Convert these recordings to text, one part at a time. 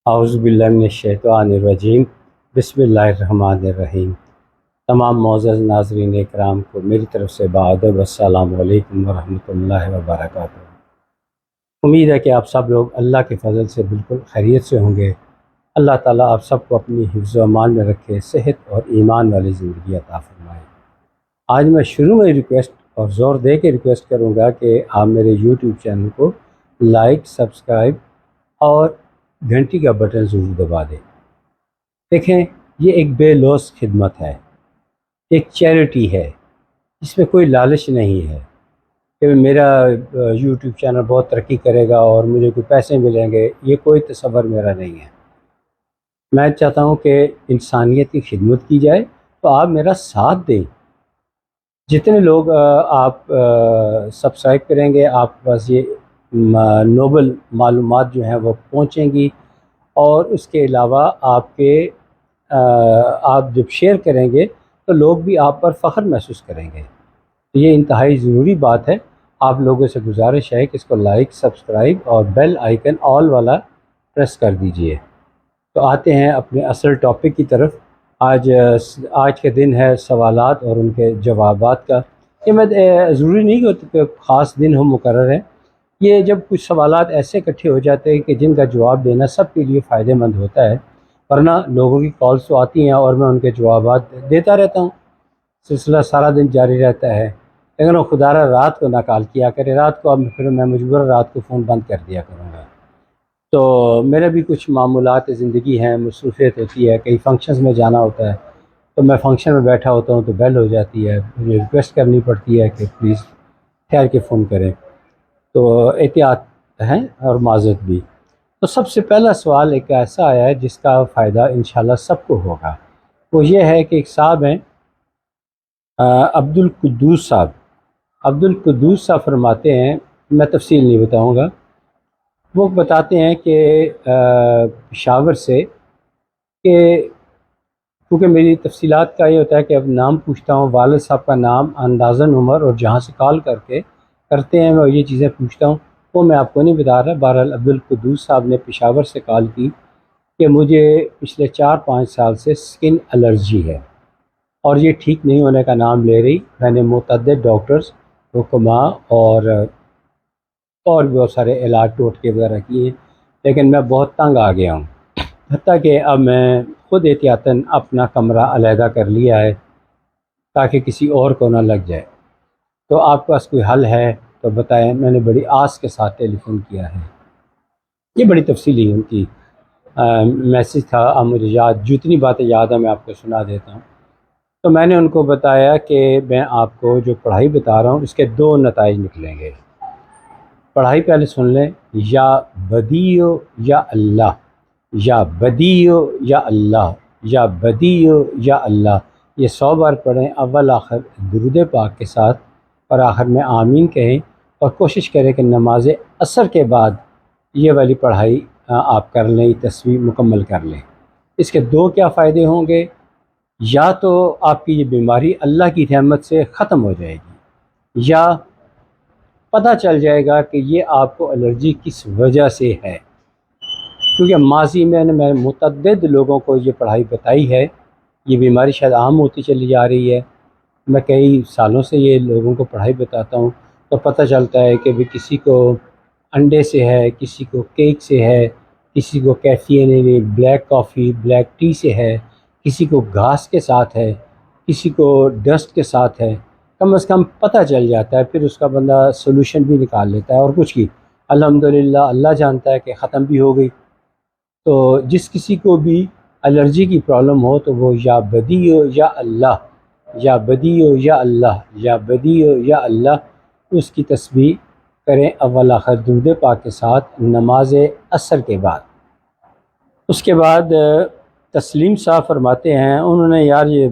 اعوذ باللہ من الشیطان الرجیم۔ بسم اللہ الرحمن الرحیم۔ تمام معزز ناظرین اکرام کو میری طرف سے بادب السلام علیکم ورحمۃ اللہ وبرکاتہ۔ امید ہے کہ آپ سب لوگ اللہ کے فضل سے بالکل خیریت سے ہوں گے۔ اللہ تعالیٰ آپ سب کو اپنی حفظ و امان میں رکھے، صحت اور ایمان والی زندگی عطا فرمائے۔ آج میں شروع میں ریکویسٹ اور زور دے کے ریکویسٹ کروں گا کہ آپ میرے یوٹیوب چینل کو لائک، سبسکرائب اور گھنٹی کا بٹن ضرور دبا دیں۔ دیکھیں، یہ ایک بے لوث خدمت ہے، ایک چیریٹی ہے، اس میں کوئی لالچ نہیں ہے کہ میرا یوٹیوب چینل بہت ترقی کرے گا اور مجھے کوئی پیسے ملیں گے۔ یہ کوئی تصور میرا نہیں ہے۔ میں چاہتا ہوں کہ انسانیت کی خدمت کی جائے، تو آپ میرا ساتھ دیں۔ جتنے لوگ آپ سبسکرائب کریں گے، آپ کے پاس یہ نوبل معلومات جو ہیں وہ پہنچیں گی، اور اس کے علاوہ آپ جب شیئر کریں گے تو لوگ بھی آپ پر فخر محسوس کریں گے۔ یہ انتہائی ضروری بات ہے۔ آپ لوگوں سے گزارش ہے کہ اس کو لائک، سبسکرائب اور بیل آئیکن آل والا پریس کر دیجئے۔ تو آتے ہیں اپنے اصل ٹاپک کی طرف۔ آج کے دن ہے سوالات اور ان کے جوابات کا۔ یہ میں ضروری نہیں کہ خاص دن ہو مقرر ہے۔ یہ جب کچھ سوالات ایسے اکٹھے ہو جاتے ہیں کہ جن کا جواب دینا سب کے لیے فائدہ مند ہوتا ہے، ورنہ لوگوں کی کالز تو آتی ہیں اور میں ان کے جوابات دیتا رہتا ہوں، سلسلہ سارا دن جاری رہتا ہے۔ لیکن وہ خدا را رات کو نہ کال کیا کرے، رات کو اب پھر میں مجبور رات کو فون بند کر دیا کروں گا۔ تو میرے بھی کچھ معمولات زندگی ہیں، مصروفیت ہوتی ہے، کئی فنکشنز میں جانا ہوتا ہے، تو میں فنکشن میں بیٹھا ہوتا ہوں تو بیل ہو جاتی ہے، مجھے ریکویسٹ کرنی پڑتی ہے کہ پلیز ٹھہر کے فون کریں۔ تو احتیاط ہیں اور معذرت بھی۔ تو سب سے پہلا سوال ایک ایسا آیا ہے جس کا فائدہ انشاءاللہ سب کو ہوگا۔ وہ یہ ہے کہ ایک صاحب ہیں، عبدالقدوس صاحب۔ عبدالقدوس صاحب فرماتے ہیں، میں تفصیل نہیں بتاؤں گا، وہ بتاتے ہیں کہ پشاور سے، کہ کیونکہ میری تفصیلات کا یہ ہوتا ہے کہ اب نام پوچھتا ہوں، والد صاحب کا نام، اندازاً عمر، اور جہاں سے کال کرتے ہیں میں یہ چیزیں پوچھتا ہوں، وہ میں آپ کو نہیں بتا رہا۔ بہرحال عبدالقدوس صاحب نے پشاور سے کال کی کہ مجھے پچھلے 4-5 سال سے سکن الرجی ہے اور یہ ٹھیک نہیں ہونے کا نام لے رہی۔ میں نے متعدد ڈاکٹرز، حکماء اور بھی بہت سارے علاج ٹوٹکے وغیرہ کیے، لیکن میں بہت تنگ آ گیا ہوں، حتیٰ کہ اب میں خود احتیاطاً اپنا کمرہ علیحدہ کر لیا ہے تاکہ کسی اور کو نہ لگ جائے۔ تو آپ کے پاس کوئی حل ہے تو بتائیں۔ میں نے بڑی آس کے ساتھ ٹیلی فون کیا ہے۔ یہ بڑی تفصیلی ان کی میسج تھا، اب مجھے جتنی باتیں یاد ہیں میں آپ کو سنا دیتا ہوں۔ تو میں نے ان کو بتایا کہ میں آپ کو جو پڑھائی بتا رہا ہوں اس کے 2 نتائج نکلیں گے۔ پڑھائی پہلے سن لیں۔ یا بدیو یا اللہ، یا بدیو یا اللہ، یا بدیو یا اللہ، یہ 100 بار پڑھیں، اول آخر درود پاک کے ساتھ، اور آخر میں آمین کہیں، اور کوشش کریں کہ نماز عصر کے بعد یہ والی پڑھائی آپ کر لیں، تسبیح مکمل کر لیں۔ اس کے 2 کیا فائدے ہوں گے؟ یا تو آپ کی یہ بیماری اللہ کی رحمت سے ختم ہو جائے گی، یا پتہ چل جائے گا کہ یہ آپ کو الرجی کس وجہ سے ہے۔ کیونکہ ماضی میں میں متعدد لوگوں کو یہ پڑھائی بتائی ہے، یہ بیماری شاید عام ہوتی چلی جا رہی ہے۔ میں کئی سالوں سے یہ لوگوں کو پڑھائی بتاتا ہوں، تو پتہ چلتا ہے کہ کسی کو انڈے سے ہے، کسی کو کیک سے ہے، کسی کو کیفین یعنی بلیک کافی، بلیک ٹی سے ہے، کسی کو گھاس کے ساتھ ہے، کسی کو ڈسٹ کے ساتھ ہے۔ کم از کم پتہ چل جاتا ہے، پھر اس کا بندہ سولوشن بھی نکال لیتا ہے، اور کچھ کی الحمدللہ اللہ جانتا ہے کہ ختم بھی ہو گئی۔ تو جس کسی کو بھی الرجی کی پرابلم ہو تو وہ یا بدیو یا اللہ، یا بدیو یا اللہ، یا بدیو یا اللہ، اس کی تسبیح کریں اول آخر درود پاک کے ساتھ نماز عصر کے بعد۔ اس کے بعد تسلیم صاحب فرماتے ہیں، انہوں نے یار یہ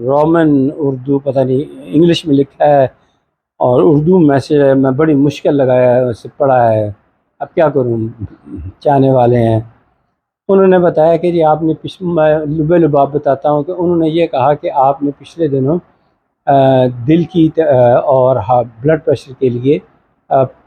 رومن اردو پتہ نہیں انگلش میں لکھا ہے اور اردو میسج ہے، میں بڑی مشکل لگایا ہے، اسے پڑھا ہے، اب کیا کروں، چاہنے والے ہیں۔ انہوں نے بتایا کہ جی آپ نے میں لبے لباب بتاتا ہوں کہ انہوں نے یہ کہا کہ آپ نے پچھلے دنوں دل کی اور بلڈ پریشر کے لیے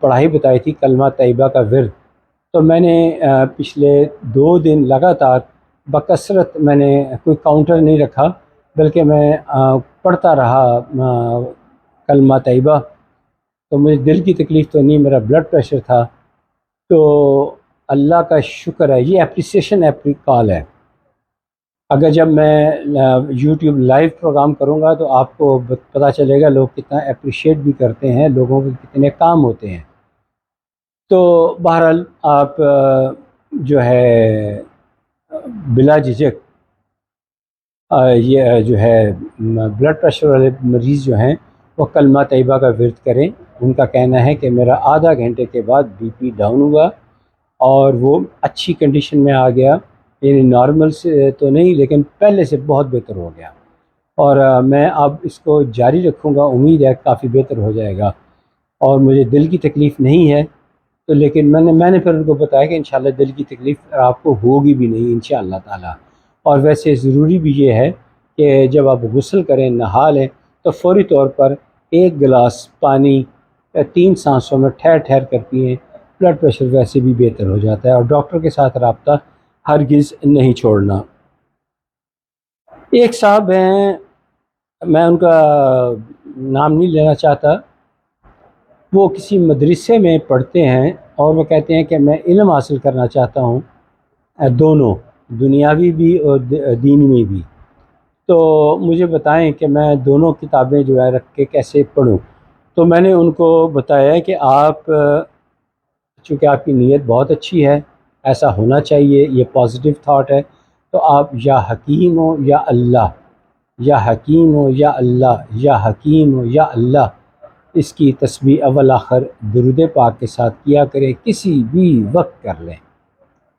پڑھائی بتائی تھی، کلمہ طیبہ کا ورد، تو میں نے پچھلے 2 دن لگاتار بکثرت میں نے کوئی کاؤنٹر نہیں رکھا، بلکہ میں پڑھتا رہا کلمہ طیبہ۔ تو مجھے دل کی تکلیف تو نہیں، میرا بلڈ پریشر تھا۔ تو اللہ کا شکر ہے، یہ اپریسیشن کال ہے۔ اگر جب میں یوٹیوب لائیو پروگرام کروں گا تو آپ کو پتہ چلے گا لوگ کتنا اپریشیٹ بھی کرتے ہیں، لوگوں کے کتنے کام ہوتے ہیں۔ تو بہرحال آپ جو ہے بلا جھجک یہ جو ہے بلڈ پریشر والے مریض جو ہیں وہ کلمہ طیبہ کا ورد کریں۔ ان کا کہنا ہے کہ میرا آدھا گھنٹے کے بعد بی پی ڈاؤن ہوا اور وہ اچھی کنڈیشن میں آ گیا، یعنی نارمل سے تو نہیں لیکن پہلے سے بہت بہتر ہو گیا، اور میں اب اس کو جاری رکھوں گا، امید ہے کافی بہتر ہو جائے گا۔ اور مجھے دل کی تکلیف نہیں ہے، تو لیکن میں نے پھر ان کو بتایا کہ انشاءاللہ دل کی تکلیف آپ کو ہوگی بھی نہیں انشاءاللہ تعالی۔ اور ویسے ضروری بھی یہ ہے کہ جب آپ غسل کریں، نہا لیں، تو فوری طور پر 1 گلاس پانی 3 سانسوں میں ٹھہر ٹھہر کر پئیں، بلڈ پریشر ویسے بھی بہتر ہو جاتا ہے۔ اور ڈاکٹر کے ساتھ رابطہ ہرگز نہیں چھوڑنا۔ ایک صاحب ہیں، میں ان کا نام نہیں لینا چاہتا، وہ کسی مدرسے میں پڑھتے ہیں اور وہ کہتے ہیں کہ میں علم حاصل کرنا چاہتا ہوں، دونوں، دنیاوی بھی اور دینی بھی، تو مجھے بتائیں کہ میں دونوں کتابیں جو ہے رکھ کے کیسے پڑھوں۔ تو میں نے ان کو بتایا کہ آپ، چونکہ آپ کی نیت بہت اچھی ہے، ایسا ہونا چاہیے، یہ پازیٹیو تھاٹ ہے، تو آپ یا حکیم ہو یا اللہ، یا حکیم ہو یا اللہ، یا حکیم ہو یا اللہ، اس کی تسبیح اول آخر درود پاک کے ساتھ کیا کریں، کسی بھی وقت کر لیں،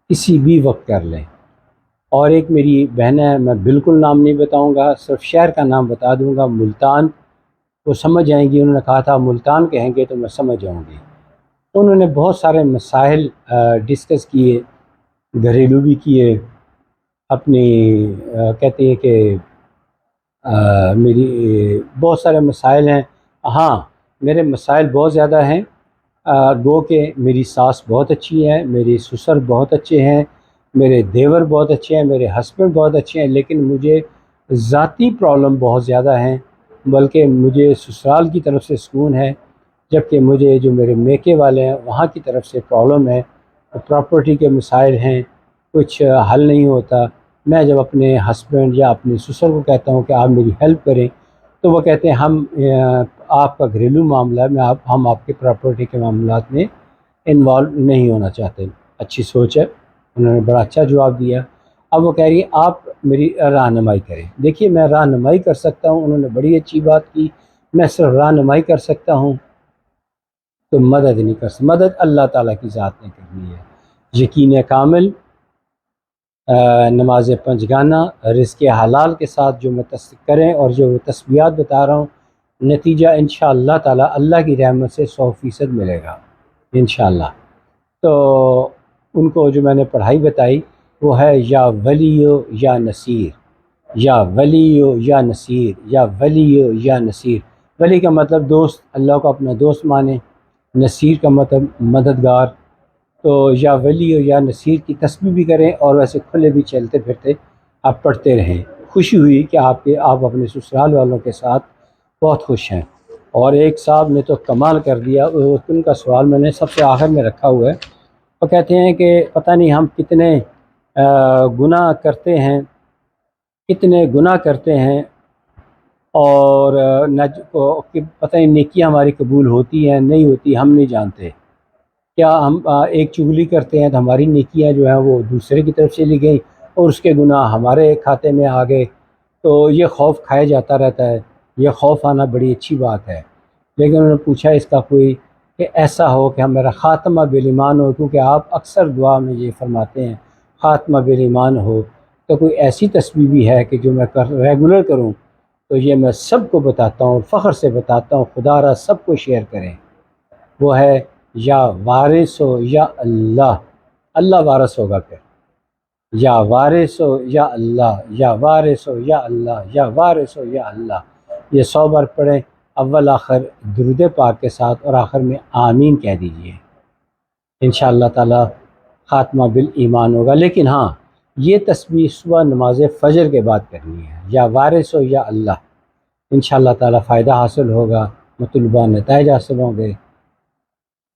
کسی بھی وقت کر لیں۔ اور ایک میری بہن ہے، میں بالکل نام نہیں بتاؤں گا، صرف شہر کا نام بتا دوں گا، ملتان، وہ سمجھ جائیں گی، انہوں نے کہا تھا ملتان کہیں گے تو میں سمجھ جاؤں گی۔ انہوں نے بہت سارے مسائل ڈسکس کیے، گھریلو بھی کیے، اپنی کہتے ہیں کہ میری بہت سارے مسائل ہیں۔ ہاں، میرے مسائل بہت زیادہ ہیں، گو کہ میری ساس بہت اچھی ہے، میری سسر بہت اچھے ہیں، میرے دیور بہت اچھے ہیں، میرے ہسبینڈ بہت اچھے ہیں، لیکن مجھے ذاتی پرابلم بہت زیادہ ہیں، بلکہ مجھے سسرال کی طرف سے سکون ہے، جبکہ مجھے جو میرے میکے والے ہیں وہاں کی طرف سے پرابلم ہے، پراپرٹی کے مسائل ہیں، کچھ حل نہیں ہوتا۔ میں جب اپنے ہسبینڈ یا اپنے سسر کو کہتا ہوں کہ آپ میری ہیلپ کریں، تو وہ کہتے ہیں ہم آپ کا گھریلو معاملہ ہے، ہم آپ کے پراپرٹی کے معاملات میں انوالو نہیں ہونا چاہتے۔ اچھی سوچ ہے، انہوں نے بڑا اچھا جواب دیا۔ اب وہ کہہ رہی ہے آپ میری رہنمائی کریں۔ دیکھیے میں رہنمائی کر سکتا ہوں، انہوں نے بڑی اچھی بات کی، میں صرف رہنمائی کر سکتا ہوں، تو مدد نہیں کر سکتا۔ مدد اللہ تعالیٰ کی ذات نے کرنی ہے۔ یقین کامل، نماز پنجگانہ، رزق حلال کے ساتھ جو میں کریں، اور جو تسبیحات بتا رہا ہوں، نتیجہ انشاءاللہ تعالیٰ اللہ کی رحمت سے 100% ملے گا انشاءاللہ۔ تو ان کو جو میں نے پڑھائی بتائی وہ ہے یا ولی یا نصیر، یا ولی یا نصیر، یا ولی یا نصیر۔ ولی کا مطلب دوست، اللہ کو اپنا دوست مانیں، نصیر کا مطلب مددگار۔ تو یا ولی یا نصیر کی تسبیح بھی کریں، اور ویسے کھلے بھی چلتے پھرتے آپ پڑھتے رہیں۔ خوشی ہوئی کہ آپ اپنے سسرال والوں کے ساتھ بہت خوش ہیں۔ اور ایک صاحب نے تو کمال کر دیا، ان کا سوال میں نے سب سے آخر میں رکھا ہوا ہے۔ وہ کہتے ہیں کہ پتہ نہیں ہم کتنے گناہ کرتے ہیں، کتنے گناہ کرتے ہیں، اور پتہ نہیں نیکیاں ہماری قبول ہوتی ہیں نہیں ہوتی، ہم نہیں جانتے۔ کیا ہم ایک چغلی کرتے ہیں تو ہماری نیکیاں جو ہیں وہ دوسرے کی طرف چلی گئیں اور اس کے گناہ ہمارے کھاتے میں آ گئے؟ تو یہ خوف کھایا جاتا رہتا ہے، یہ خوف آنا بڑی اچھی بات ہے۔ لیکن انہوں نے پوچھا اس کا کوئی کہ ایسا ہو کہ میرا خاتمہ بالایمان ہو، کیونکہ آپ اکثر دعا میں یہ فرماتے ہیں خاتمہ بالایمان ہو، تو کوئی ایسی تسبیح بھی ہے کہ جو میں ریگولر کروں؟ تو یہ میں سب کو بتاتا ہوں، فخر سے بتاتا ہوں، خدا را سب کو شیئر کریں۔ وہ ہے یا وارث ہو یا اللہ، اللہ وارث ہوگا پھر، یا وارث ہو یا اللہ، یا وارث ہو یا اللہ، یا وارث ہو یا اللہ۔ یہ 100 بار پڑھیں، اول آخر درود پاک کے ساتھ، اور آخر میں آمین کہہ دیجئے۔ انشاءاللہ تعالی خاتمہ بالایمان ہوگا۔ لیکن ہاں، یہ تسبیح صبح نماز فجر کے بعد کرنی ہے، یا وارث ہو یا اللہ، انشاءاللہ تعالی فائدہ حاصل ہوگا، مطلوبہ نتائج حاصل ہوں گے۔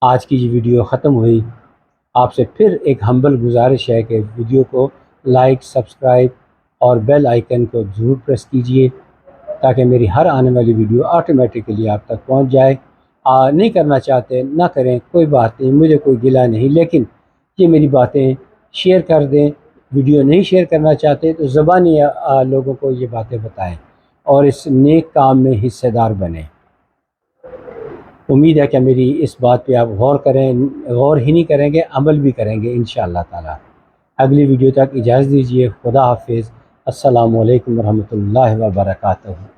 آج کی یہ ویڈیو ختم ہوئی۔ آپ سے پھر ایک ہمبل گزارش ہے کہ ویڈیو کو لائک، سبسکرائب اور بیل آئیکن کو ضرور پریس کیجئے تاکہ میری ہر آنے والی ویڈیو آٹومیٹکلی آپ تک پہنچ جائے۔ نہیں کرنا چاہتے نہ کریں، کوئی بات نہیں، مجھے کوئی گلہ نہیں، لیکن یہ میری باتیں شیئر کر دیں۔ ویڈیو نہیں شیئر کرنا چاہتے تو زبانی لوگوں کو یہ باتیں بتائیں اور اس نیک کام میں حصہ دار بنیں۔ امید ہے کہ میری اس بات پہ آپ غور ہی نہیں کریں گے، عمل بھی کریں گے انشاءاللہ تعالی۔ اگلی ویڈیو تک اجازت دیجیے۔ خدا حافظ۔ السلام علیکم ورحمۃ اللہ وبرکاتہ۔